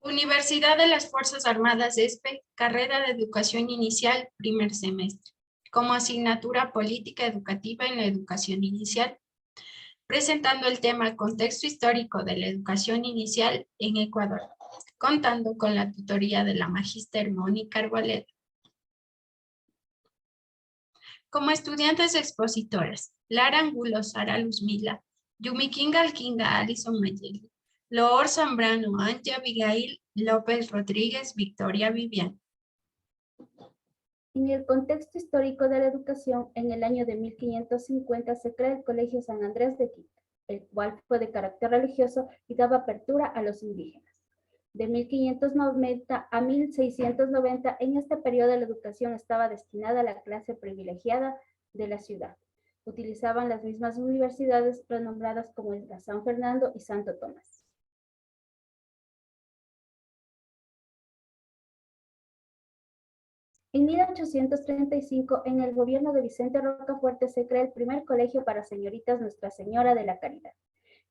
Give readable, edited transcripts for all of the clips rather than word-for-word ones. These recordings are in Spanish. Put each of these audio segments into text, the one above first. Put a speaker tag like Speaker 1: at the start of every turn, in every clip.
Speaker 1: Universidad de las Fuerzas Armadas ESPE, carrera de Educación Inicial, primer semestre. Como asignatura política educativa en la educación inicial, presentando el tema Contexto histórico de la educación inicial en Ecuador, contando con la tutoría de la magíster Mónica Arboleda. Como estudiantes expositoras, Lara Angulo, Sara Luzmila, Yumi Kinga Alkinga, Alison Mayeli, Loor Zambrano, Angie Abigail, López Rodríguez, Victoria Vivian.
Speaker 2: En el contexto histórico de la educación, en el año de 1550 se crea el Colegio San Andrés de Quito, el cual fue de carácter religioso y daba apertura a los indígenas. De 1590 a 1690, en este periodo la educación estaba destinada a la clase privilegiada de la ciudad. Utilizaban las mismas universidades renombradas como la San Fernando y Santo Tomás. En 1835, en el gobierno de Vicente Rocafuerte, se crea el primer colegio para señoritas Nuestra Señora de la Caridad,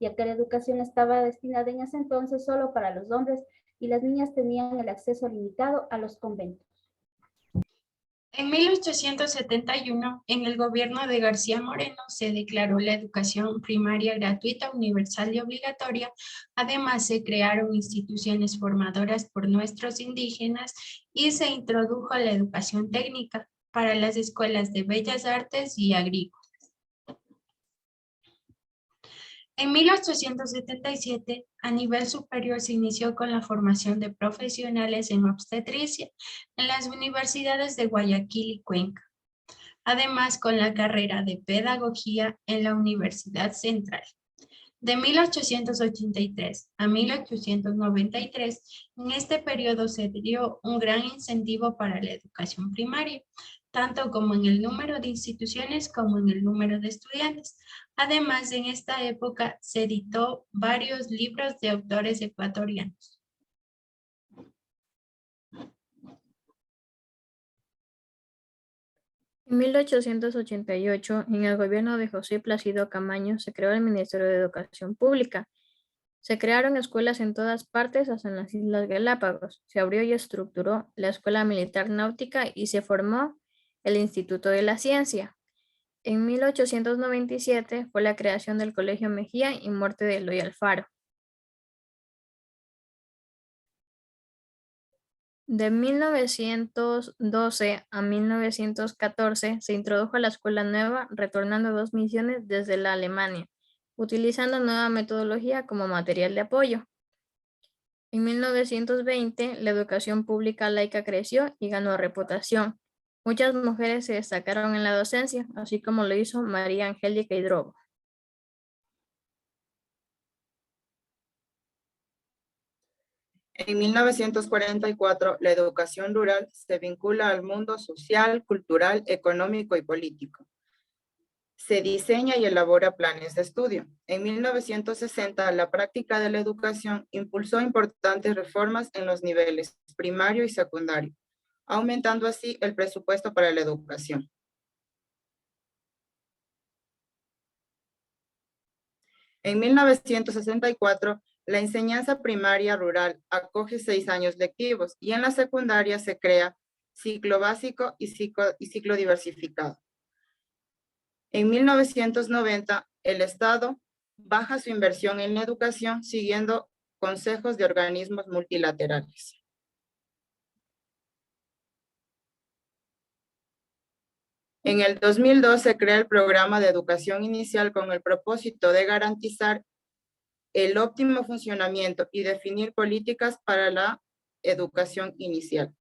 Speaker 2: ya que la educación estaba destinada en ese entonces solo para los hombres y las niñas tenían el acceso limitado a los conventos.
Speaker 1: En 1871, en el gobierno de García Moreno, se declaró la educación primaria gratuita, universal y obligatoria. Además, se crearon instituciones formadoras por nuestros indígenas y se introdujo la educación técnica para las escuelas de bellas artes y agrícolas. En 1877, a nivel superior se inició con la formación de profesionales en obstetricia en las universidades de Guayaquil y Cuenca. Además, con la carrera de pedagogía en la Universidad Central. De 1883 a 1893, en este periodo se dio un gran incentivo para la educación primaria, tanto como en el número de instituciones como en el número de estudiantes. Además, en esta época se editó varios libros de autores ecuatorianos.
Speaker 3: En 1888, en el gobierno de José Plácido Camaño, se creó el Ministerio de Educación Pública. Se crearon escuelas en todas partes, hasta en las Islas Galápagos. Se abrió y estructuró la Escuela Militar Náutica y se formó el Instituto de la Ciencia. En 1897 fue la creación del Colegio Mejía y muerte de Eloy Alfaro. De 1912 a 1914 se introdujo la escuela nueva, retornando 2 misiones desde la Alemania, utilizando nueva metodología como material de apoyo. En 1920, la educación pública laica creció y ganó reputación. Muchas mujeres se destacaron en la docencia, así como lo hizo María Angélica Hidrobo.
Speaker 4: En 1944, la educación rural se vincula al mundo social, cultural, económico y político. Se diseña y elabora planes de estudio. En 1960, la práctica de la educación impulsó importantes reformas en los niveles primario y secundario, aumentando así el presupuesto para la educación. En 1964, la enseñanza primaria rural acoge 6 años lectivos y en la secundaria se crea ciclo básico y ciclo diversificado. En 1990, el Estado baja su inversión en la educación siguiendo consejos de organismos multilaterales. En el 2002 se crea el programa de educación inicial con el propósito de garantizar el óptimo funcionamiento y definir políticas para la educación inicial.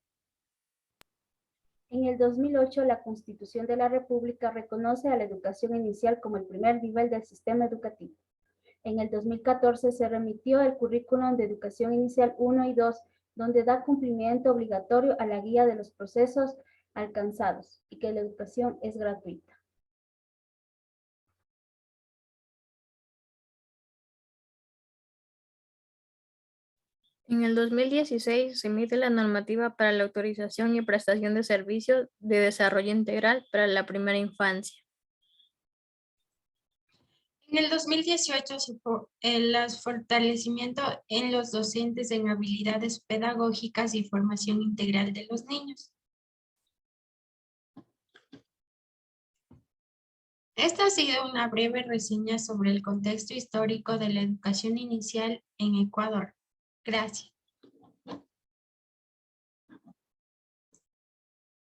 Speaker 2: En el 2008, la Constitución de la República reconoce a la educación inicial como el primer nivel del sistema educativo. En el 2014 se remitió el Currículum de Educación Inicial 1 y 2, donde da cumplimiento obligatorio a la guía de los procesos alcanzados y que la educación es gratuita.
Speaker 3: En el 2016 se emite la normativa para la autorización y prestación de servicios de desarrollo integral para la primera infancia.
Speaker 1: En el 2018, el fortalecimiento en los docentes en habilidades pedagógicas y formación integral de los niños. Esta ha sido una breve reseña sobre el contexto histórico de la educación inicial en Ecuador. Gracias.